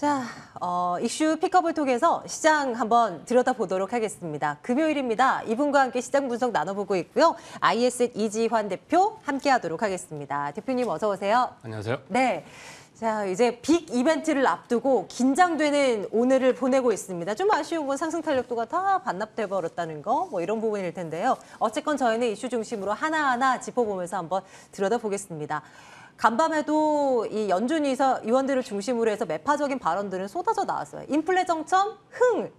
자, 이슈 픽업을 통해서 시장 한번 들여다보도록 하겠습니다. 금요일입니다. 이분과 함께 시장 분석 나눠보고 있고요. ISN 이지환 대표 함께하도록 하겠습니다. 대표님 어서 오세요. 안녕하세요. 네. 자, 이제 빅 이벤트를 앞두고 긴장되는 오늘을 보내고 있습니다. 좀 아쉬운 건 상승 탄력도가 다 반납돼 버렸다는 거, 뭐 이런 부분일 텐데요. 어쨌건 저희는 이슈 중심으로 하나하나 짚어보면서 한번 들여다보겠습니다. 간밤에도 이 연준 의원들을 중심으로 해서 매파적인 발언들은 쏟아져 나왔어요. 인플레 정점,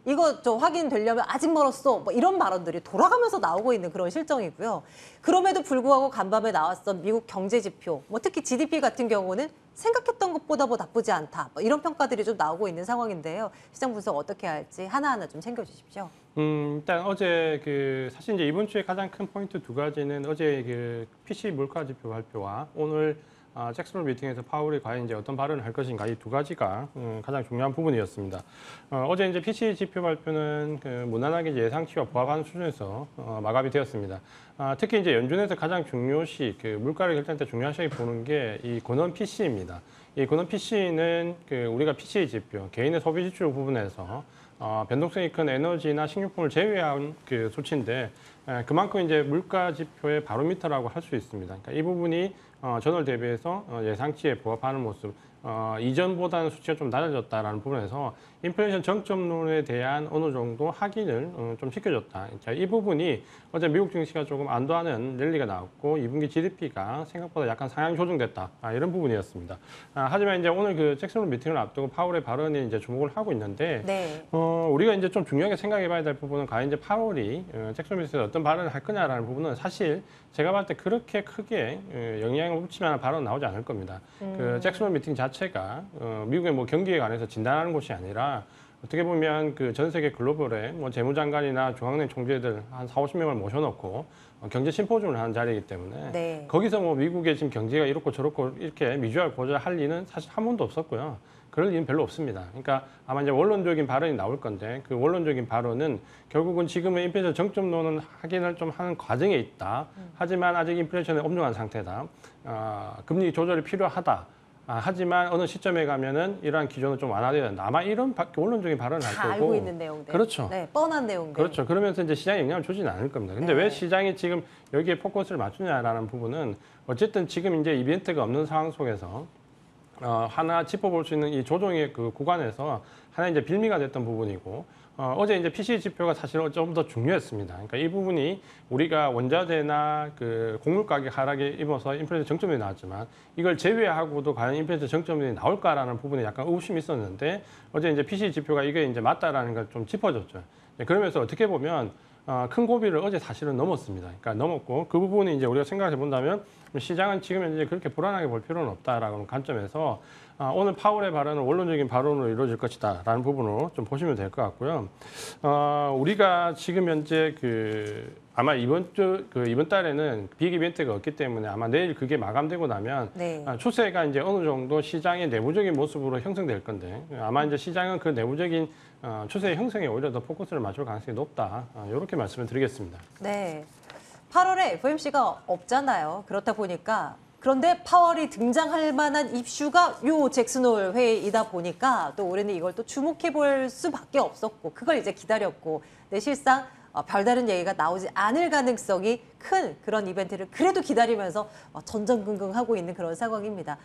이거 좀 확인되려면 아직 멀었어. 뭐 이런 발언들이 돌아가면서 나오고 있는 그런 실정이고요. 그럼에도 불구하고 간밤에 나왔던 미국 경제 지표, 뭐 특히 GDP 같은 경우는 생각했던 것보다 뭐 나쁘지 않다. 뭐 이런 평가들이 좀 나오고 있는 상황인데요. 시장 분석 어떻게 할지 하나하나 좀 챙겨주십시오. 일단 어제 사실 이제 이번 주에 가장 큰 포인트 두 가지는 어제 PC 물가 지표 발표와 오늘 잭슨홀 미팅에서 파월이 과연 이제 어떤 발언을 할 것인가 이 두 가지가 가장 중요한 부분이었습니다. 어제 이제 PC 지표 발표는 무난하게 이제 예상치와 부합하는 수준에서 마감이 되었습니다. 특히 이제 연준에서 가장 중요시 물가를 결정할 때 중요하게 보는 게 이 권원 PC입니다. 이 권원 PC는 우리가 PC의 지표, 개인의 소비 지출 부분에서 변동성이 큰 에너지나 식료품을 제외한 수치인데 그만큼 이제 물가 지표의 바로미터라고 할 수 있습니다. 그러니까 이 부분이 전월 대비해서 예상치에 부합하는 모습, 이전보다는 수치가 좀 낮아졌다라는 부분에서 인플레이션 정점론에 대한 어느 정도 확인을 좀 시켜줬다. 자, 이 부분이 어제 미국 증시가 조금 안도하는 랠리가 나왔고 2분기 GDP가 생각보다 약간 상향 조정됐다. 이런 부분이었습니다. 하지만 이제 오늘 잭슨홀 미팅을 앞두고 파월의 발언에 이제 주목을 하고 있는데 네. 우리가 이제 좀 중요하게 생각해봐야 될 부분은 과연 이제 파월이 잭슨홀 미팅에서 어떤 발언을 할 거냐라는 부분은 사실 제가 봤을 때 그렇게 크게 영향을 미칠 만한 발언은 나오지 않을 겁니다. 잭슨홀 미팅 자체가 미국의 뭐 경기에 관해서 진단하는 곳이 아니라 어떻게 보면 전 세계 글로벌의 뭐 재무장관이나 중앙은행 총재들 한 40~50명을 모셔놓고 경제 심포지움을 하는 자리이기 때문에 네. 거기서 뭐 미국의 지금 경제가 이렇고 저렇고 이렇게 미주알 고주할 리는 사실 한 번도 없었고요. 그럴 리는 별로 없습니다. 그러니까 아마 이제 원론적인 발언이 나올 건데 그 원론적인 발언은 결국은 지금은 인플레이션 정점론은 확인을 좀 하는 과정에 있다. 하지만 아직 인플레이션은 엄중한 상태다. 금리 조절이 필요하다. 하지만 어느 시점에 가면은 이러한 기조는 좀 완화돼야 된다. 아마 이런 원론적인 발언을 할 거고. 다 알고 있는 내용들. 그렇죠. 네, 뻔한 내용들. 그렇죠. 그러면서 이제 시장에 영향을 주지는 않을 겁니다. 근데 네. 왜 시장이 지금 여기에 포커스를 맞추냐라는 부분은 어쨌든 지금 이제 이벤트가 없는 상황 속에서 하나 짚어볼 수 있는 이 조정의 구간에서 하나 이제 빌미가 됐던 부분이고 어제 이제 PC 지표가 사실은 좀 더 중요했습니다. 그러니까 이 부분이 우리가 원자재나 곡물 가격 하락에 입어서 인플레이션 정점이 나왔지만 이걸 제외하고도 과연 인플레이션 정점이 나올까라는 부분에 약간 의구심이 있었는데 어제 이제 PC 지표가 이게 이제 맞다라는 걸 좀 짚어줬죠. 그러면서 어떻게 보면 큰 고비를 어제 사실은 넘었습니다. 그러니까 넘었고 그 부분이 이제 우리가 생각해 본다면 시장은 지금 이제 그렇게 불안하게 볼 필요는 없다라는 관점에서 오늘 파월의 발언은 원론적인 발언으로 이루어질 것이다라는 부분으로 좀 보시면 될 것 같고요. 우리가 지금 현재 아마 이번 달에는 빅 이벤트가 없기 때문에 아마 내일 그게 마감되고 나면 네. 추세가 이제 어느 정도 시장의 내부적인 모습으로 형성될 건데 아마 이제 시장은 그 내부적인 추세의 형성에 오히려 더 포커스를 맞출 가능성이 높다. 이렇게 말씀을 드리겠습니다. 네. 8월에 FOMC가 없잖아요. 그렇다 보니까 그런데 파월이 등장할 만한 이슈가 요 잭슨홀 회의이다 보니까 또 우리는 이걸 또 주목해 볼 수밖에 없었고 그걸 이제 기다렸고 근데 실상 별다른 얘기가 나오지 않을 가능성이 큰 그런 이벤트를 그래도 기다리면서 전전긍긍하고 있는 그런 상황입니다.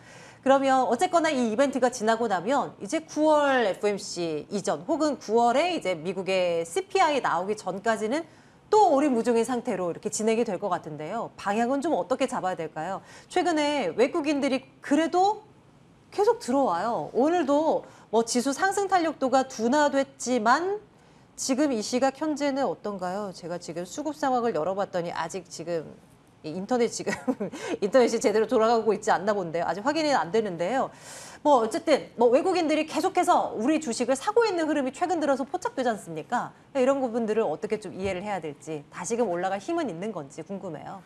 그러면 어쨌거나 이 이벤트가 지나고 나면 이제 9월 FOMC 이전 혹은 9월에 이제 미국의 CPI 나오기 전까지는 또 오리무중인 상태로 이렇게 진행이 될 것 같은데요. 방향은 좀 어떻게 잡아야 될까요? 최근에 외국인들이 그래도 계속 들어와요. 오늘도 뭐 지수 상승 탄력도가 둔화됐지만 지금 이 시각 현재는 어떤가요? 제가 지금 수급 상황을 열어봤더니 아직 지금 인터넷이 제대로 돌아가고 있지 않나 본데요. 아직 확인이 안 되는데요. 뭐 어쨌든 뭐 외국인들이 계속해서 우리 주식을 사고 있는 흐름이 최근 들어서 포착되지 않습니까? 이런 부분들을 어떻게 좀 이해를 해야 될지 다시금 올라갈 힘은 있는 건지 궁금해요.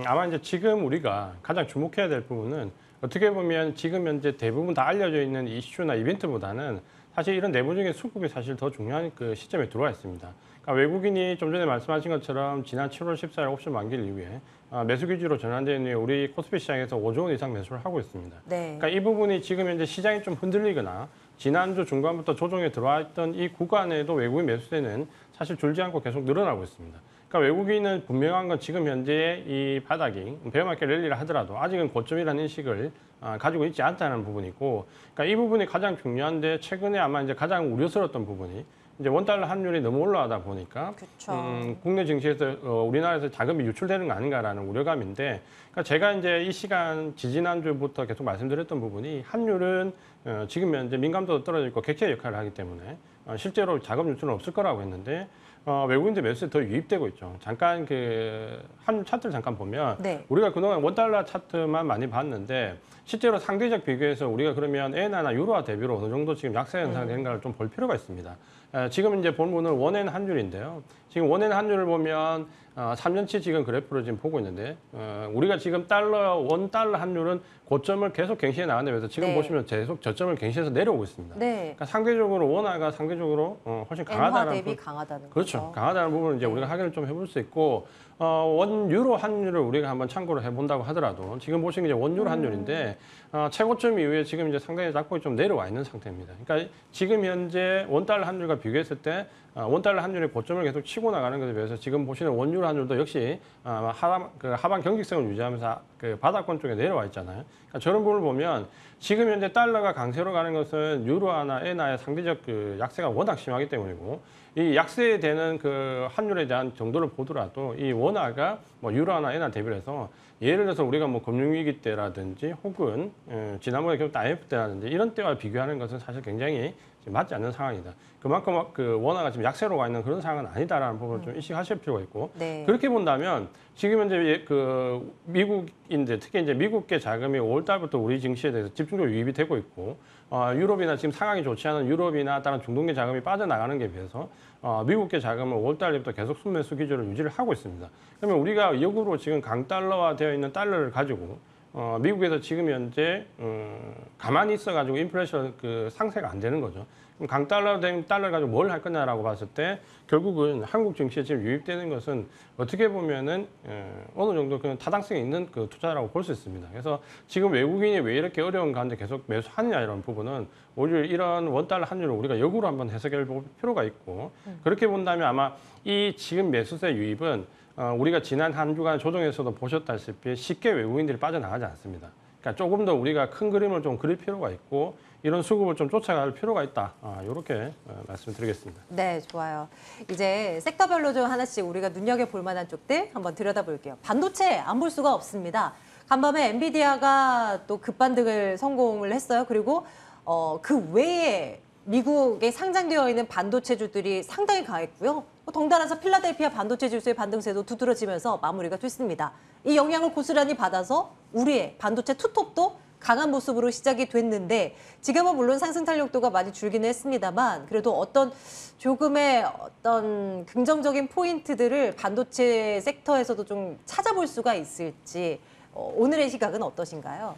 아마 이제 지금 우리가 가장 주목해야 될 부분은 어떻게 보면 지금 현재 대부분 다 알려져 있는 이슈나 이벤트보다는 사실 이런 내부적인 수급이 사실 더 중요한 시점에 들어와 있습니다. 그러니까 외국인이 좀 전에 말씀하신 것처럼 지난 7월 14일 옵션 만기를 이후에 매수 기준으로 전환된 이후에 우리 코스피 시장에서 5조 원 이상 매수를 하고 있습니다. 네. 그러니까 이 부분이 지금 현재 시장이 좀 흔들리거나 지난주 중반부터 조정에 들어와 있던 이 구간에도 외국인 매수세는 사실 줄지 않고 계속 늘어나고 있습니다. 그러니까 외국인은 분명한 건 지금 현재 이 바닥이 베어마켓 랠리를 하더라도 아직은 고점이라는 인식을 가지고 있지 않다는 부분이고, 그러니까 이 부분이 가장 중요한데, 최근에 아마 이제 가장 우려스러웠던 부분이 이제 원달러 환율이 너무 올라가다 보니까 그쵸. 국내 증시에서 우리나라에서 자금이 유출되는 거 아닌가라는 우려감인데, 그러니까 제가 이제 이 시간 지지난주부터 계속 말씀드렸던 부분이, 환율은 지금 현재 민감도도 떨어져 있고 객체 역할을 하기 때문에 실제로 자금 유출은 없을 거라고 했는데, 외국인들 매수에 더 유입되고 있죠. 잠깐 환율 차트를 잠깐 보면 네. 우리가 그동안 원달러 차트만 많이 봤는데, 실제로 상대적 비교에서 우리가 그러면 엔화나 유로화 대비로 어느 정도 지금 약세 현상이 되는가를 좀 볼 필요가 있습니다. 지금 이제 본문은 원엔 환율인데요. 지금 원엔 환율을 보면 3년치 지금 그래프를 지금 보고 있는데, 우리가 지금 원 달러 환율은 고점을 계속 갱신해 나가면서 지금 네. 보시면 계속 저점을 갱신해서 내려오고 있습니다. 네. 그러니까 상대적으로 원화가 상대적으로 훨씬 엔화 강하다는 대비 강하다는 그렇죠. 거죠. 강하다는 부분을 이제 네. 우리가 확인을 좀 해볼 수 있고, 원 유로 환율을 우리가 한번 참고를 해본다고 하더라도, 지금 보시는 게 원 유로 환율인데, 최고점 이후에 지금 이제 상당히 낙폭이 좀 내려와 있는 상태입니다. 그러니까 지금 현재 원 달러 환율과 비교했을 때 원 달러 환율의 고점을 계속 치고 나가는 것에 비해서 지금 보시는 원 유로 환율도 역시 하방 경직성을 유지하면서 그 바닥권 쪽에 내려와 있잖아요. 그러니까 저런 부분을 보면 지금 현재 달러가 강세로 가는 것은 유로화나 엔화의 상대적 그 약세가 워낙 심하기 때문이고, 이 약세되는 그 환율에 대한 정도를 보더라도 이 원화가 뭐 유로화나 엔화 대비해서, 예를 들어서 우리가 뭐 금융위기 때라든지 혹은 지난번에 겪었던 IMF 때라든지 이런 때와 비교하는 것은 사실 굉장히 맞지 않는 상황이다. 그만큼 그 원화가 지금 약세로 가 있는 그런 상황은 아니다라는 부분을 좀 인식하실 필요가 있고, 네. 그렇게 본다면 지금 현재 그 미국인들, 특히 이제 미국계 자금이 5월 달부터 우리 증시에 대해서 집중적으로 유입이 되고 있고, 유럽이나 지금 상황이 좋지 않은 유럽이나 다른 중동계 자금이 빠져나가는 게 비해서 미국계 자금은 5월 달부터 계속 순매수 기조를 유지를 하고 있습니다. 그러면 우리가 역으로 지금 강달러화 되어 있는 달러를 가지고 미국에서 지금 현재 가만히 있어가지고 인플레이션 그 상세가 안 되는 거죠. 그럼 강달러 된 달러를 가지고 뭘 할 거냐라고 봤을 때, 결국은 한국 증시에 지금 유입되는 것은 어떻게 보면은 어느 정도 그 타당성이 있는 그 투자라고 볼 수 있습니다. 그래서 지금 외국인이 왜 이렇게 어려운 가운데 계속 매수하느냐 이런 부분은 오히려 이런 원달러 환율을 우리가 역으로 한번 해석해 볼 필요가 있고, 그렇게 본다면 아마 이 지금 매수세 유입은 우리가 지난 한 주간 조정에서도 보셨다시피 쉽게 외국인들이 빠져나가지 않습니다. 그러니까 조금 더 우리가 큰 그림을 좀 그릴 필요가 있고, 이런 수급을 좀 쫓아갈 필요가 있다. 이렇게 말씀드리겠습니다. 네, 좋아요. 이제 섹터별로 좀 하나씩 우리가 눈여겨볼 만한 쪽들 한번 들여다볼게요. 반도체 안 볼 수가 없습니다. 간밤에 엔비디아가 또 급반등을 성공을 했어요. 그리고 그 외에 미국에 상장되어 있는 반도체주들이 상당히 강했고요. 덩달아서 필라델피아 반도체 지수의 반등세도 두드러지면서 마무리가 됐습니다. 이 영향을 고스란히 받아서 우리의 반도체 투톱도 강한 모습으로 시작이 됐는데, 지금은 물론 상승 탄력도가 많이 줄기는 했습니다만, 그래도 어떤 조금의 어떤 긍정적인 포인트들을 반도체 섹터에서도 좀 찾아볼 수가 있을지, 오늘의 시각은 어떠신가요?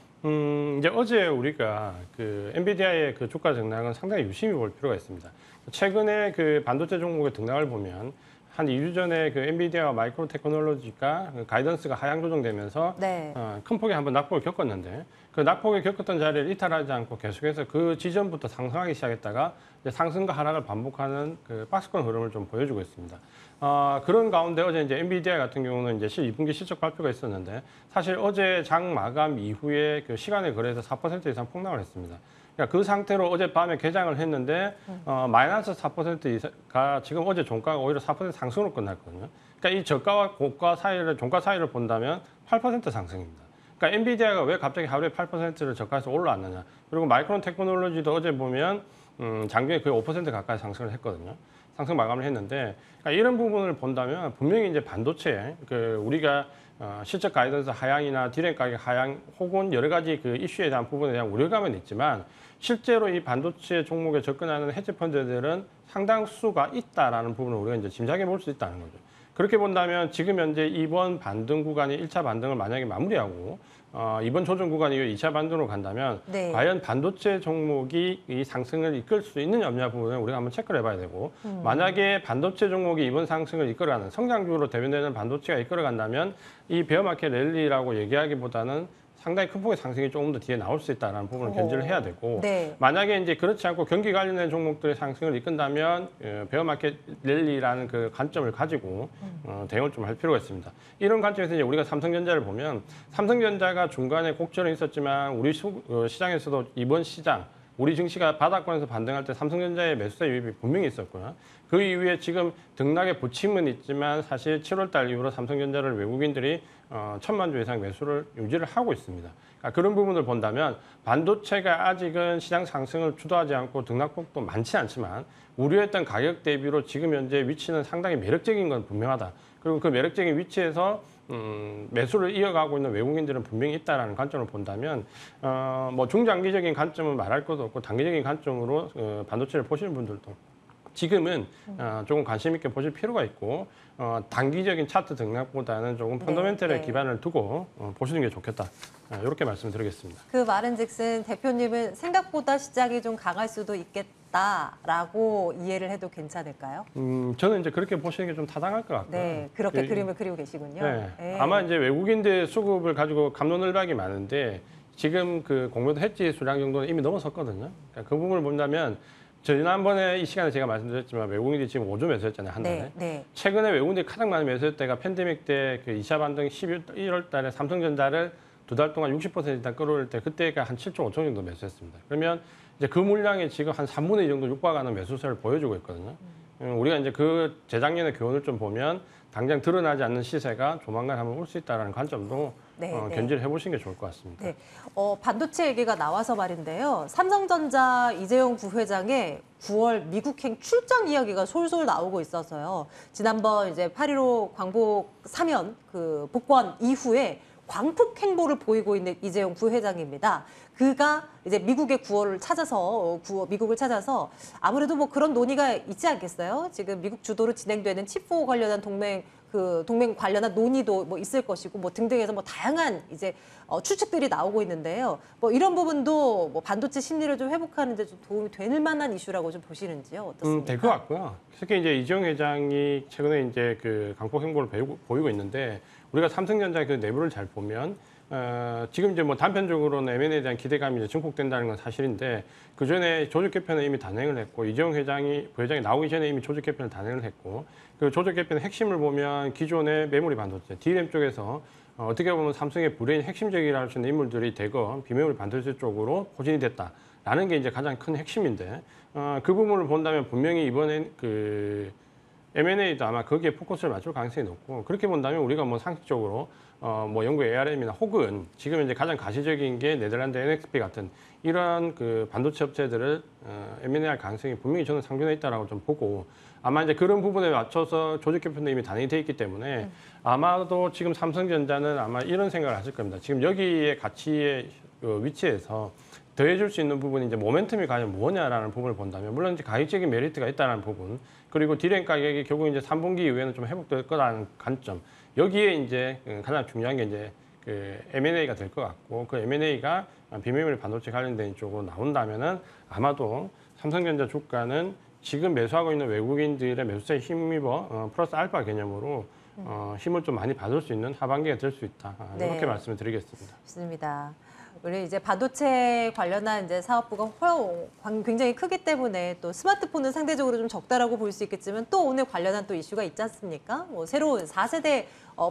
이제 어제 우리가 그 엔비디아의 그 주가 등락은 상당히 유심히 볼 필요가 있습니다. 최근에 그 반도체 종목의 등락을 보면 한 2주 전에 그 엔비디아와 마이크로 테크놀로지가 그 가이던스가 하향 조정되면서 네. 큰 폭의 한번 낙폭을 겪었는데, 그 낙폭을 겪었던 자리를 이탈하지 않고 계속해서 그 지점부터 상승하기 시작했다가 이제 상승과 하락을 반복하는 그 박스권 흐름을 좀 보여주고 있습니다. 그런 가운데 어제 이제 엔비디아 같은 경우는 이제 2분기 실적 발표가 있었는데, 사실 어제 장 마감 이후에 그 시간에 거래해서 4% 이상 폭락을 했습니다. 그러니까 그 상태로 어젯밤에 개장을 했는데 마이너스 4%가 지금 어제 종가가 오히려 4% 상승으로 끝났거든요. 그러니까 이 저가와 고가 사이를, 종가 사이를 본다면 8% 상승입니다. 그러니까 엔비디아가 왜 갑자기 하루에 8%를 저가에서 올라왔느냐. 그리고 마이크론 테크놀로지도 어제 보면 장중에 거의 5% 가까이 상승을 했거든요. 상승 마감을 했는데, 그러니까 이런 부분을 본다면 분명히 이제 반도체, 그 우리가 실적 가이던스 하향이나 디램 가격 하향 혹은 여러 가지 그 이슈에 대한 부분에 대한 우려감은 있지만, 실제로 이 반도체 종목에 접근하는 헤지 펀드들은 상당수가 있다라는 부분을 우리가 이제 짐작해 볼 수 있다는 거죠. 그렇게 본다면 지금 현재 이번 반등 구간이 1차 반등을 만약에 마무리하고 이번 조정 구간이 2차 반등으로 간다면 네. 과연 반도체 종목이 이 상승을 이끌 수 있느냐 없냐 부분을 우리가 한번 체크를 해봐야 되고, 만약에 반도체 종목이 이번 상승을 이끌어가는 성장주로 대변되는 반도체가 이끌어간다면 이 베어마켓 랠리라고 얘기하기보다는 상당히 큰 폭의 상승이 조금 더 뒤에 나올 수 있다는 부분을 견지를 해야 되고 네. 만약에 이제 그렇지 않고 경기 관련된 종목들의 상승을 이끈다면 베어마켓 랠리라는 그 관점을 가지고 대응을 좀 할 필요가 있습니다. 이런 관점에서 이제 우리가 삼성전자를 보면 삼성전자가 중간에 곡절은 있었지만 우리 시장에서도 이번 시장 우리 증시가 바닥권에서 반등할 때 삼성전자의 매수세 유입이 분명히 있었고요. 그 이후에 지금 등락의 부침은 있지만 사실 7월 달 이후로 삼성전자를 외국인들이 1,000만 주 이상 매수를 유지를 하고 있습니다. 그러니까 그런 부분을 본다면 반도체가 아직은 시장 상승을 주도하지 않고 등락폭도 많지 않지만 우려했던 가격 대비로 지금 현재 위치는 상당히 매력적인 건 분명하다. 그리고 그 매력적인 위치에서 매수를 이어가고 있는 외국인들은 분명히 있다라는 관점을 본다면 뭐 중장기적인 관점은 말할 것도 없고 단기적인 관점으로 반도체를 보시는 분들도 지금은 조금 관심 있게 보실 필요가 있고 단기적인 차트 등락보다는 조금 펀더멘털에 기반을 두고 보시는 게 좋겠다. 이렇게 말씀드리겠습니다. 그 말은즉슨 대표님은 생각보다 시장이 좀 강할 수도 있겠다라고 이해를 해도 괜찮을까요? 저는 이제 그렇게 보시는 게 좀 타당할 것 같고요. 네, 그렇게 그림을 그리고 계시군요. 네. 네. 아마 이제 외국인들 수급을 가지고 갑론을박이 많은데 지금 그 공매도 해지 수량 정도는 이미 넘어섰거든요. 그러니까 그 부분을 본다면 지난번에 이 시간에 제가 말씀드렸지만 외국인들이 지금 5조 매수했잖아요, 한 달에. 네, 네. 최근에 외국인들이 가장 많이 매수했을 때가 팬데믹 때 그 2차 반등 11월 달에 삼성전자를 두 달 동안 60% 이상 끌어올릴 때 그때가 한 7조 5천 정도 매수했습니다. 그러면 이제 그 물량이 지금 한 3분의 2 정도 육박하는 매수세를 보여주고 있거든요. 우리가 이제 그 재작년의 교훈을 좀 보면 당장 드러나지 않는 시세가 조만간 한번 올 수 있다는 관점도 네, 네. 견지를 해보시는 게 좋을 것 같습니다. 네. 반도체 얘기가 나와서 말인데요. 삼성전자 이재용 부회장의 9월 미국행 출장 이야기가 솔솔 나오고 있어서요. 지난번 이제 8.15 광복 사면 그 복권 이후에 광폭 행보를 보이고 있는 이재용 부회장입니다. 그가 이제 미국의 미국을 찾아서 아무래도 뭐 그런 논의가 있지 않겠어요? 지금 미국 주도로 진행되는 칩4 관련한 동맹 관련한 논의도 뭐 있을 것이고 뭐 등등해서 뭐 다양한 이제 추측들이 나오고 있는데요. 뭐 이런 부분도 뭐 반도체 심리를 좀 회복하는 데 좀 도움이 될 만한 이슈라고 좀 보시는지요? 어떻습니까? 될 것 같고요. 특히 이제 이재용 회장이 최근에 이제 그 강폭 행보를 보이고 있는데 우리가 삼성전자의 그 내부를 잘 보면 지금 이제 뭐 단편적으로는 M&A에 대한 기대감이 이제 증폭된다는 건 사실인데 그 전에 조직 개편을 이미 단행을 했고 이재용 부회장이 나오기 전에 이미 조직 개편을 단행을 했고 그 조직 개편의 핵심을 보면 기존의 메모리 반도체 DRAM 쪽에서 어떻게 보면 삼성의 브레인 핵심적이라 할 수 있는 인물들이 대거 비메모리 반도체 쪽으로 포진이 됐다라는 게 이제 가장 큰 핵심인데 그 부분을 본다면 분명히 이번엔 그 M&A도 아마 거기에 포커스를 맞출 가능성이 높고 그렇게 본다면 우리가 뭐 상식적으로 뭐 영국 ARM이나 혹은 지금 이제 가장 가시적인 게 네덜란드 NXP 같은 이런 그 반도체 업체들을 M&A 할 가능성이 분명히 저는 상존해 있다라고 좀 보고 아마 이제 그런 부분에 맞춰서 조직 개편도 이미 단행이 돼 있기 때문에 아마도 지금 삼성전자는 아마 이런 생각을 하실 겁니다. 지금 여기에 가치의 그 위치에서 더해줄 수 있는 부분이 이제 모멘텀이 과연 뭐냐라는 부분을 본다면 물론 이제 가격적인 메리트가 있다는 부분 그리고 디램 가격이 결국 이제 3분기 이후에는 좀 회복될 거라는 관점 여기에 이제 가장 중요한 게 이제 그 M&A가 될 것 같고 그 M&A가 비메모리 반도체 관련된 쪽으로 나온다면은 아마도 삼성전자 주가는 지금 매수하고 있는 외국인들의 매수세에 힘입어 플러스 알파 개념으로 힘을 좀 많이 받을 수 있는 하반기가 될 수 있다 네. 이렇게 말씀을 드리겠습니다. 좋습니다. 우리 이제 반도체 관련한 이제 사업부가 굉장히 크기 때문에 또 스마트폰은 상대적으로 좀 적다라고 볼 수 있겠지만 또 오늘 관련한 또 이슈가 있지 않습니까? 뭐 새로운 4세대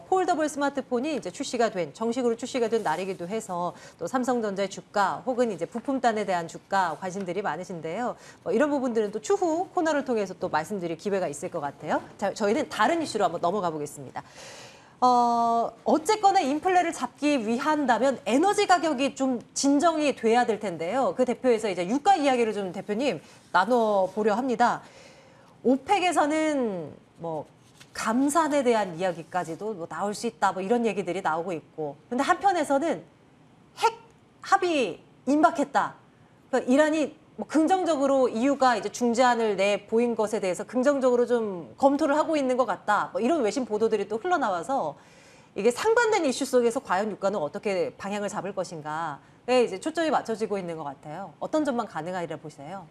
폴더블 스마트폰이 이제 정식으로 출시가 된 날이기도 해서 또 삼성전자의 주가 혹은 이제 부품단에 대한 주가 관심들이 많으신데요. 이런 부분들은 또 추후 코너를 통해서 또 말씀드릴 기회가 있을 것 같아요. 자, 저희는 다른 이슈로 한번 넘어가 보겠습니다. 어쨌거나 인플레를 잡기 위한다면 에너지 가격이 좀 진정이 돼야 될 텐데요. 그 대표에서 이제 유가 이야기를 좀 대표님 나눠보려 합니다. 오펙에서는 뭐 감산에 대한 이야기까지도 뭐 나올 수 있다 뭐 이런 얘기들이 나오고 있고 근데 한편에서는 핵 합의 임박했다. 그러니까 이란이 뭐 긍정적으로 EU가 이제 중재안을 내 보인 것에 대해서 긍정적으로 좀 검토를 하고 있는 것 같다. 뭐 이런 외신 보도들이 또 흘러나와서 이게 상반된 이슈 속에서 과연 유가는 어떻게 방향을 잡을 것인가에 이제 초점이 맞춰지고 있는 것 같아요. 어떤 점만 가능하리라 보세요?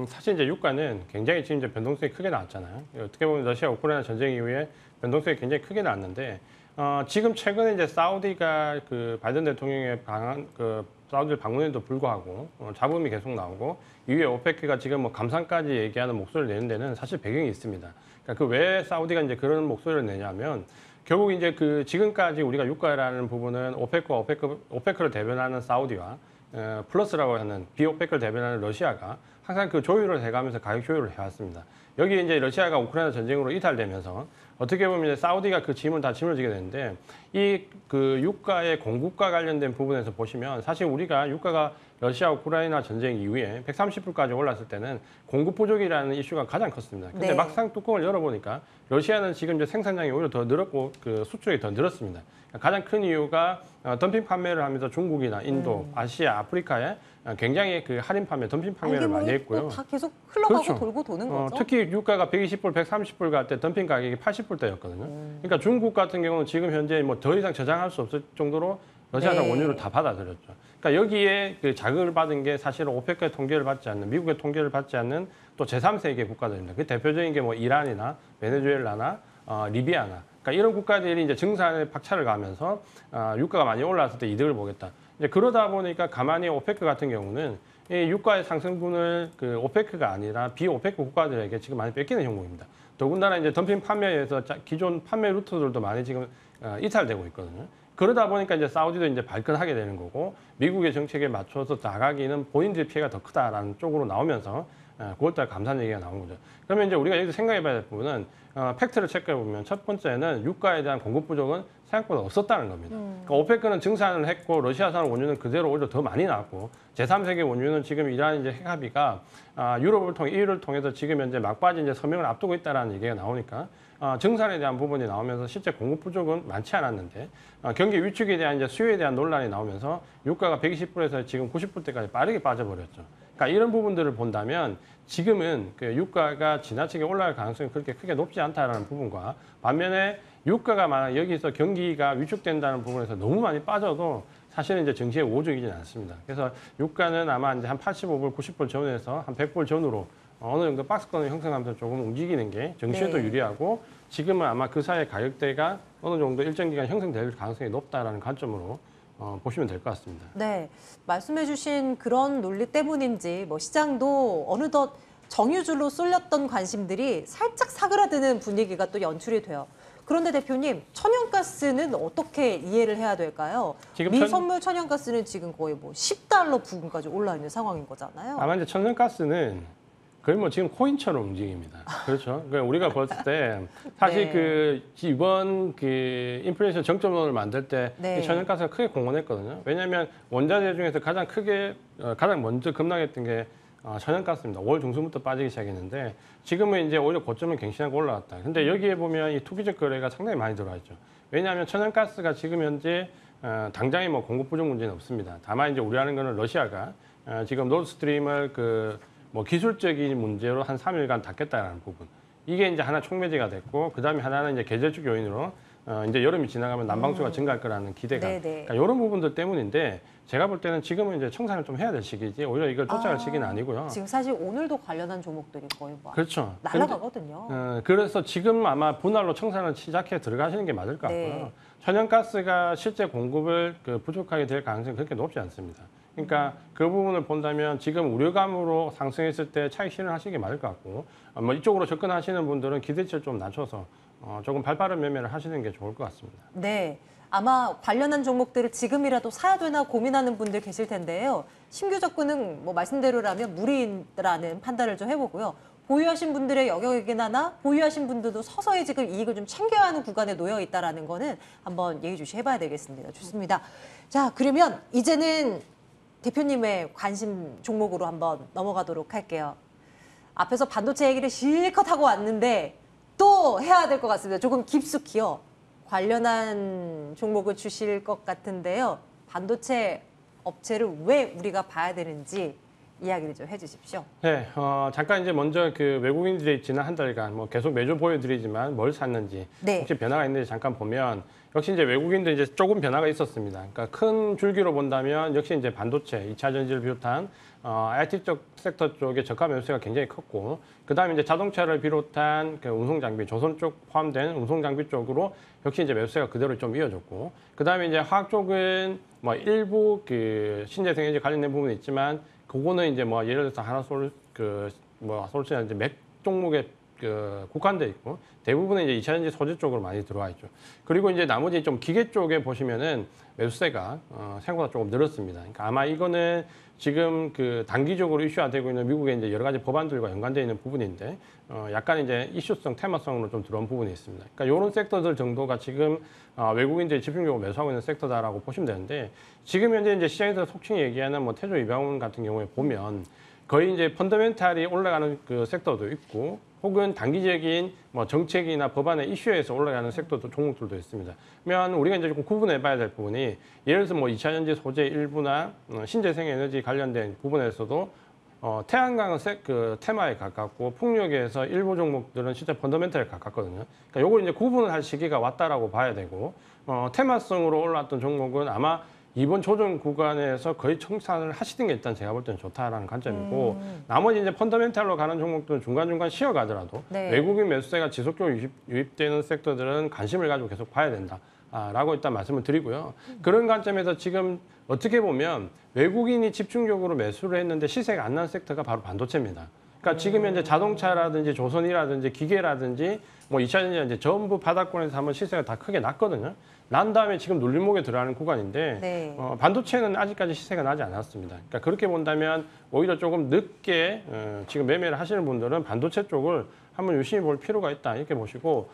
사실 이제 유가는 굉장히 지금 이제 변동성이 크게 나왔잖아요. 어떻게 보면 러시아 우크라이나 전쟁 이후에 변동성이 굉장히 크게 나왔는데 지금 최근에 이제 사우디가 그 바이든 대통령의 사우디를 방문에도 불구하고 잡음이 계속 나오고 이후에 오페크가 지금 뭐 감산까지 얘기하는 목소리를 내는 데는 사실 배경이 있습니다. 그러니까 그 왜 사우디가 이제 그런 목소리를 내냐면 결국 이제 그 지금까지 우리가 유가라는 부분은 오페크와 오페크를 대변하는 사우디와 플러스라고 하는 비오페크를 대변하는 러시아가 항상 그 조율을 해가면서 가격 조율을 해왔습니다. 여기 이제 러시아가 우크라이나 전쟁으로 이탈되면서 어떻게 보면 이제 사우디가 그 짐을 다 짊어지게 되는데 이 그 유가의 공급과 관련된 부분에서 보시면 사실 우리가 유가가 러시아 우크라이나 전쟁 이후에 130불까지 올랐을 때는 공급 부족이라는 이슈가 가장 컸습니다. 근데 네. 막상 뚜껑을 열어보니까 러시아는 지금 이제 생산량이 오히려 더 늘었고 그 수출이 더 늘었습니다. 가장 큰 이유가 덤핑 판매를 하면서 중국이나 인도, 아시아, 아프리카에 굉장히 그 할인 판매, 덤핑 판매를 많이 했고요. 다 계속 흘러가고 그렇죠. 돌고 도는 거죠. 특히 유가가 120불, 130불 갈 때 덤핑 가격이 80불대였거든요. 그러니까 중국 같은 경우는 지금 현재 뭐 더 이상 저장할 수 없을 정도로 러시아가 네. 원유를 다 받아들였죠. 그러니까 여기에 그 자극을 받은 게 사실은 오페크의 통계를 받지 않는, 미국의 통계를 받지 않는 또 제3세계 국가들입니다. 그 대표적인 게 뭐 이란이나 베네수엘라나 리비아나. 그러니까 이런 국가들이 이제 증산에 박차를 가면서 유가가 많이 올랐을 때 이득을 보겠다. 이제 그러다 보니까 가만히 오페크 같은 경우는 이 유가의 상승분을 그 오페크가 아니라 비오페크 국가들에게 지금 많이 뺏기는 형국입니다. 더군다나 이제 덤핑 판매에서 기존 판매 루트들도 많이 지금 이탈되고 있거든요. 그러다 보니까 이제 사우디도 이제 발끈하게 되는 거고 미국의 정책에 맞춰서 나가기는 본인들의 피해가 더 크다라는 쪽으로 나오면서 9월달 감산 얘기가 나온 거죠. 그러면 이제 우리가 여기서 생각해봐야 될 부분은 팩트를 체크해 보면 첫 번째는 유가에 대한 공급 부족은 생각보다 없었다는 겁니다. 그러니까 오페크는 증산을 했고 러시아산 원유는 그대로 오히려 더 많이 나왔고 제3세계 원유는 지금 이러한 이제 핵합의가 유럽을 통해 EU를 통해서 지금 현재 막바지 이제 서명을 앞두고 있다라는 얘기가 나오니까 증산에 대한 부분이 나오면서 실제 공급 부족은 많지 않았는데 경기 위축에 대한 이제 수요에 대한 논란이 나오면서 유가가 120불에서 지금 90불대까지 빠르게 빠져버렸죠. 그러니까 이런 부분들을 본다면 지금은 그 유가가 지나치게 올라갈 가능성이 그렇게 크게 높지 않다라는 부분과 반면에 유가가 만약 여기서 경기가 위축된다는 부분에서 너무 많이 빠져도 사실은 이제 증시에 우호적이지는 않습니다. 그래서 유가는 아마 이제 한 85불, 90불 전에서 한 100불 전후로 어느 정도 박스권을 형성하면서 조금 움직이는 게 정시에도 네. 유리하고 지금은 아마 그 사이의 가격대가 어느 정도 일정 기간 형성될 가능성이 높다라는 관점으로 보시면 될 것 같습니다. 네, 말씀해주신 그런 논리 때문인지 뭐 시장도 어느덧 정유줄로 쏠렸던 관심들이 살짝 사그라드는 분위기가 또 연출이 돼요. 그런데 대표님, 천연가스는 어떻게 이해를 해야 될까요? 지금 미선물 천연가스는 지금 거의 뭐 10달러 부근까지 올라 있는 상황인 거잖아요. 아마 이제 천연가스는 거의 뭐 지금 코인처럼 움직입니다. 그렇죠. 그러니까 우리가 봤을 때 사실 네. 그 이번 그 인플레이션 정점론을 만들 때 네. 이 천연가스가 크게 공헌했거든요. 왜냐하면 원자재 중에서 가장 크게 가장 먼저 급락했던 게 천연가스입니다. 5월 중순부터 빠지기 시작했는데 지금은 이제 오히려 고점은 갱신하고 올라왔다. 근데 여기에 보면 이 투기적 거래가 상당히 많이 들어와 있죠. 왜냐하면 천연가스가 지금 현재 당장의 뭐 공급 부족 문제는 없습니다. 다만 이제 우려하는 거는 러시아가 지금 노드스트림을 뭐 기술적인 문제로 한 3일간 닫겠다라는 부분. 이게 이제 하나 촉매제가 됐고, 그 다음에 하나는 이제 계절적 요인으로 이제 여름이 지나가면 난방수가 증가할 거라는 기대감. 네네. 그러니까 이런 부분들 때문인데 제가 볼 때는 지금은 이제 청산을 좀 해야 될 시기지 오히려 이걸 쫓아갈 시기는 아니고요. 지금 사실 오늘도 관련한 종목들이 거의 뭐 그렇죠. 날아가거든요. 그래서 지금 아마 분할로 청산을 시작해 들어가시는 게 맞을 것 같고요. 네. 천연가스가 실제 공급을 부족하게 될 가능성이 그렇게 높지 않습니다. 그러니까 그 부분을 본다면 지금 우려감으로 상승했을 때 차익 실현하시는 게 맞을 것 같고 뭐 이쪽으로 접근하시는 분들은 기대치를 좀 낮춰서 조금 발빠른 매매를 하시는 게 좋을 것 같습니다. 네. 아마 관련한 종목들을 지금이라도 사야 되나 고민하는 분들 계실 텐데요. 신규 접근은 뭐 말씀대로라면 무리라는 판단을 좀 해보고요. 보유하신 분들의 영역이긴 하나 보유하신 분들도 서서히 지금 이익을 좀 챙겨야 하는 구간에 놓여 있다는 거는 한번 예의주시 해봐야 되겠습니다. 좋습니다. 자, 그러면 이제는 대표님의 관심 종목으로 한번 넘어가도록 할게요. 앞에서 반도체 얘기를 실컷 하고 왔는데 또 해야 될 것 같습니다. 조금 깊숙이요. 관련한 종목을 주실 것 같은데요. 반도체 업체를 왜 우리가 봐야 되는지 이야기를 좀 해주십시오. 네, 잠깐 이제 먼저 그 외국인들이 지난 한 달간 뭐 계속 매주 보여드리지만 뭘 샀는지 네. 혹시 변화가 있는지 잠깐 보면 역시 이제 외국인들 이제 조금 변화가 있었습니다. 그러니까 큰 줄기로 본다면 역시 이제 반도체, 2차 전지를 비롯한 IT 쪽 섹터 쪽의 저가 매수세가 굉장히 컸고, 그 다음에 이제 자동차를 비롯한 그 운송 장비, 조선 쪽 포함된 운송 장비 쪽으로 역시 이제 매수세가 그대로 좀 이어졌고, 그 다음에 이제 화학 쪽은 뭐 일부 그 신재생 에너지 관련된 부분이 있지만, 그거는 이제 뭐 예를 들어서 하나솔 솔루션 이제 맥 종목에 그 국한돼 있고, 대부분은 이제 2차 전지 소재 쪽으로 많이 들어와 있죠. 그리고 이제 나머지 좀 기계 쪽에 보시면은 매수세가 생각보다 조금 늘었습니다. 그러니까 아마 이거는 지금 그 단기적으로 이슈화되고 있는 미국의 이제 여러 가지 법안들과 연관되어 있는 부분인데, 약간 이제 이슈성, 테마성으로 좀 들어온 부분이 있습니다. 그러니까 이런 섹터들 정도가 지금 외국인들이 집중적으로 매수하고 있는 섹터다라고 보시면 되는데, 지금 현재 이제 시장에서 속칭 얘기하는 뭐 태조 이병훈 같은 경우에 보면 거의 이제 펀더멘탈이 올라가는 그 섹터도 있고, 혹은 단기적인 뭐 정책이나 법안의 이슈에서 올라가는 섹터도 종목들도 있습니다. 그러면 우리가 이제 조금 구분해봐야 될 부분이, 예를 들어서 뭐 2차 전지 소재 일부나 신재생 에너지 관련된 부분에서도 태양광은 그 테마에 가깝고, 풍력에서 일부 종목들은 진짜 펀더멘탈에 가깝거든요. 그러니까 요걸 이제 구분을 할 시기가 왔다라고 봐야 되고, 테마성으로 올라왔던 종목은 아마 이번 조정 구간에서 거의 청산을 하시는 게 일단 제가 볼 때는 좋다라는 관점이고, 나머지 이제 펀더멘탈로 가는 종목들은 중간중간 쉬어가더라도 네. 외국인 매수세가 지속적으로 유입되는 섹터들은 관심을 가지고 계속 봐야 된다. 라고 일단 말씀을 드리고요. 그런 관점에서 지금 어떻게 보면 외국인이 집중적으로 매수를 했는데 시세가 안 난 섹터가 바로 반도체입니다. 그러니까 지금 현재 자동차라든지 조선이라든지 기계라든지 뭐 2차 전지 이제 전부 바닥권에서 한번 시세가 다 크게 났거든요. 난 다음에 지금 눌림목에 들어가는 구간인데, 네. 반도체는 아직까지 시세가 나지 않았습니다. 그러니까 그렇게 본다면 오히려 조금 늦게 지금 매매를 하시는 분들은 반도체 쪽을 한번 유심히 볼 필요가 있다, 이렇게 보시고,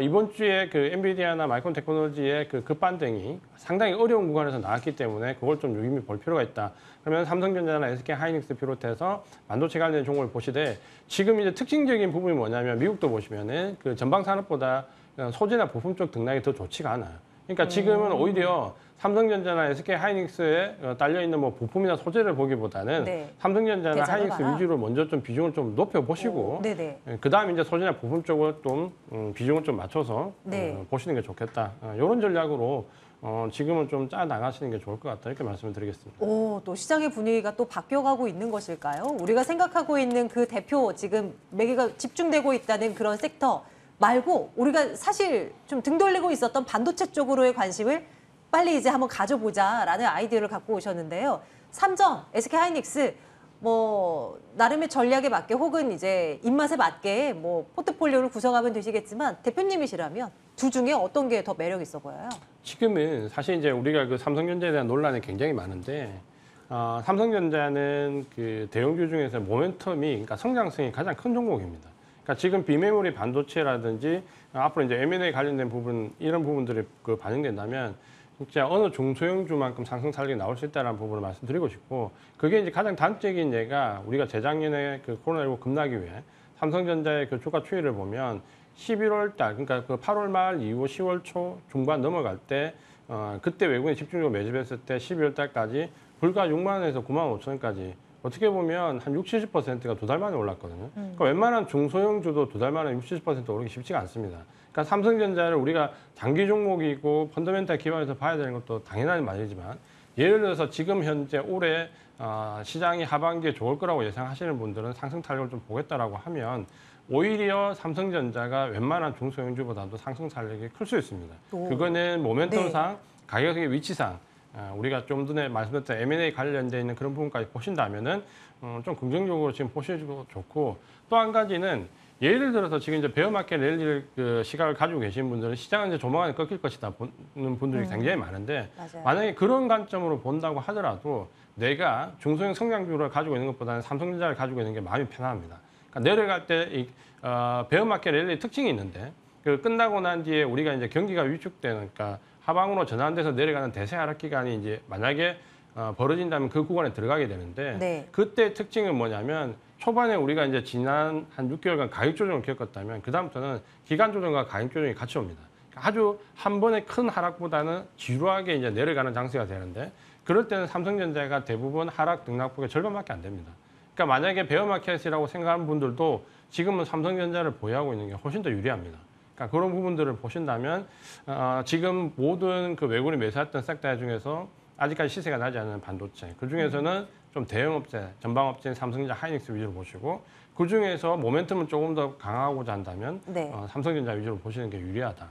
이번 주에 그 엔비디아나 마이크론 테크놀로지의 그 급반등이 상당히 어려운 구간에서 나왔기 때문에 그걸 좀 유심히 볼 필요가 있다. 그러면 삼성전자나 SK 하이닉스 비롯해서 반도체 관련 종목을 보시되, 지금 이제 특징적인 부분이 뭐냐면 미국도 보시면은 그 전방 산업보다 소재나 부품 쪽 등락이 더 좋지가 않아요. 그러니까 지금은 오히려 삼성전자나 SK 하이닉스에 딸려 있는 뭐 부품이나 소재를 보기보다는 네. 삼성전자나 대자로 하이닉스 봐라. 위주로 먼저 좀 비중을 좀 높여 보시고, 네네. 그 다음에 이제 소재나 부품 쪽을 좀 비중을 좀 맞춰서 네. 보시는 게 좋겠다. 이런 전략으로 지금은 좀 짜 나가시는 게 좋을 것 같다, 이렇게 말씀을 드리겠습니다. 또 시장의 분위기가 또 바뀌어가고 있는 것일까요? 우리가 생각하고 있는 그 대표 지금 매개가 집중되고 있다는 그런 섹터 말고, 우리가 사실 좀 등 돌리고 있었던 반도체 쪽으로의 관심을 빨리 이제 한번 가져보자라는 아이디어를 갖고 오셨는데요. 삼성, SK 하이닉스 뭐 나름의 전략에 맞게 혹은 이제 입맛에 맞게 뭐 포트폴리오를 구성하면 되시겠지만, 대표님이시라면 둘 중에 어떤 게 더 매력 있어 보여요? 지금은 사실 이제 우리가 그 삼성전자에 대한 논란이 굉장히 많은데, 삼성전자는 그 대형주 중에서 모멘텀이, 그러니까 성장성이 가장 큰 종목입니다. 그러니까 지금 비메모리 반도체라든지 앞으로 이제 M&A 관련된 부분, 이런 부분들이 그 반영된다면 진짜 어느 중소형주만큼 상승 탄력이 나올 수 있다는 부분을 말씀드리고 싶고, 그게 이제 가장 단적인 예가 우리가 재작년에 그 코로나19 급락이 후에 삼성전자의 그 주가 추이를 보면 11월 달, 그러니까 그 8월 말 이후 10월 초 중반 넘어갈 때, 그때 외국인이 집중적으로 매집했을 때 12월 달까지 불과 6만 원에서 9만 5천 원까지 어떻게 보면 한 60, 70%가 두 달 만에 올랐거든요. 그러니까 웬만한 중소형주도 두 달 만에 60, 70% 오르기 쉽지가 않습니다. 그러니까 삼성전자를 우리가 장기 종목이고 펀더멘탈 기반에서 봐야 되는 것도 당연한 말이지만, 예를 들어서 지금 현재 올해 시장이 하반기에 좋을 거라고 예상하시는 분들은 상승 탄력을 좀 보겠다라고 하면 오히려 삼성전자가 웬만한 중소형주보다도 상승 탄력이 클 수 있습니다. 그거는 모멘텀상, 가격의 위치상, 우리가 좀 전에 말씀드렸던 M&A 관련돼 있는 그런 부분까지 보신다면은 좀 긍정적으로 지금 보셔도 좋고, 또 한 가지는 예를 들어서 지금 이제 베어마켓 랠리를 그 시각을 가지고 계신 분들은 시장은 이제 조만간에 꺾일 것이다 보는 분들이 굉장히 많은데, 맞아요. 만약에 그런 관점으로 본다고 하더라도 내가 중소형 성장주를 가지고 있는 것보다는 삼성전자를 가지고 있는 게 마음이 편합니다. 그러니까 내려갈 때 이 베어마켓 랠리 특징이 있는데, 그 끝나고 난 뒤에 우리가 이제 경기가 위축되는, 그러니까 하방으로 전환돼서 내려가는 대세 하락 기간이 이제 만약에 벌어진다면 그 구간에 들어가게 되는데, 네. 그때 특징은 뭐냐면 초반에 우리가 이제 지난 한 6개월간 가격 조정을 겪었다면 그다음부터는 기간 조정과 가격 조정이 같이 옵니다. 아주 한 번에 큰 하락보다는 지루하게 이제 내려가는 장세가 되는데, 그럴 때는 삼성전자가 대부분 하락 등락폭의 절반밖에 안 됩니다. 그러니까 만약에 베어마켓이라고 생각하는 분들도 지금은 삼성전자를 보유하고 있는 게 훨씬 더 유리합니다. 그러니까 그런 부분들을 보신다면 지금 모든 그 외국인이 매수했던 섹터 중에서 아직까지 시세가 나지 않은 반도체, 그 중에서는 좀 대형업체, 전방업체인 삼성전자, 하이닉스 위주로 보시고 그 중에서 모멘텀을 조금 더 강화하고자 한다면 네. 삼성전자 위주로 보시는 게 유리하다.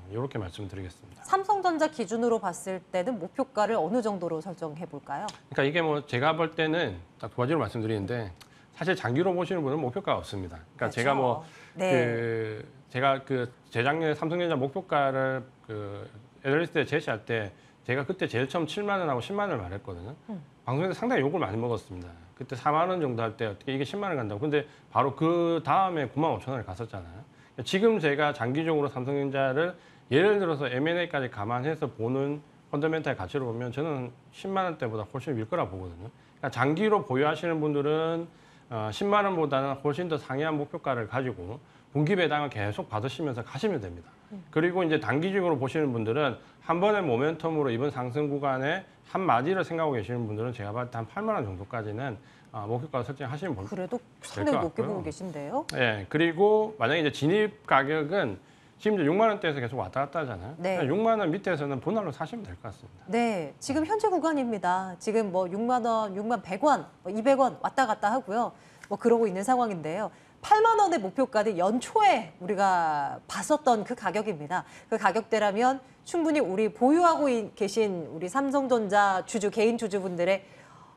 이렇게 말씀드리겠습니다. 삼성전자 기준으로 봤을 때는 목표가를 어느 정도로 설정해 볼까요? 그러니까 이게 뭐 제가 볼 때는 딱 두 가지로 말씀드리는데 사실 장기로 보시는 분은 목표가가 없습니다. 그러니까 그렇죠. 제가 뭐 네. 제가 그 재작년에 삼성전자 목표가를 그 애널리스트에 제시할 때 제가 그때 제일 처음 7만 원하고 10만 원을 말했거든요. 방송에서 상당히 욕을 많이 먹었습니다. 그때 4만 원 정도 할 때 어떻게 이게 10만 원 간다고. 근데 바로 그 다음에 9만 5천 원을 갔었잖아요. 지금 제가 장기적으로 삼성전자를 예를 들어서 M&A까지 감안해서 보는 펀더멘탈 가치로 보면 저는 10만 원대보다 훨씬 윌 거라 보거든요. 그러니까 장기로 보유하시는 분들은 10만 원보다는 훨씬 더 상이한 목표가를 가지고 분기 배당을 계속 받으시면서 가시면 됩니다. 그리고 이제 단기적으로 보시는 분들은 한 번의 모멘텀으로 이번 상승 구간에 한 마디를 생각하고 계시는 분들은 제가 봤을 때 한 8만 원 정도까지는 목표가 설정하시면 볼 그래도 상당히 높게 같고요. 보고 계신데요. 예, 그리고 만약에 이제 진입 가격은 지금 이제 6만 원대에서 계속 왔다 갔다 하잖아요. 네. 6만 원 밑에서는 분할로 사시면 될 것 같습니다. 네, 지금 현재 구간입니다. 지금 뭐 6만 원, 6만 100원, 뭐 200원 왔다 갔다 하고요. 뭐 그러고 있는 상황인데요. 8만 원의 목표가는 연초에 우리가 봤었던 그 가격입니다. 그 가격대라면 충분히 우리 보유하고 계신 우리 삼성전자 주주, 개인 주주분들의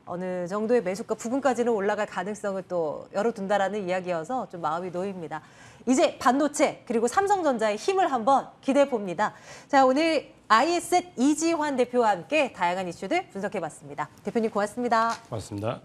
어느 정도의 매수가 부근까지는 올라갈 가능성을 또 열어둔다라는 이야기여서 좀 마음이 놓입니다. 이제 반도체 그리고 삼성전자의 힘을 한번 기대해 봅니다. 자, 오늘 ISET 이지환 대표와 함께 다양한 이슈들 분석해 봤습니다. 대표님 고맙습니다. 고맙습니다.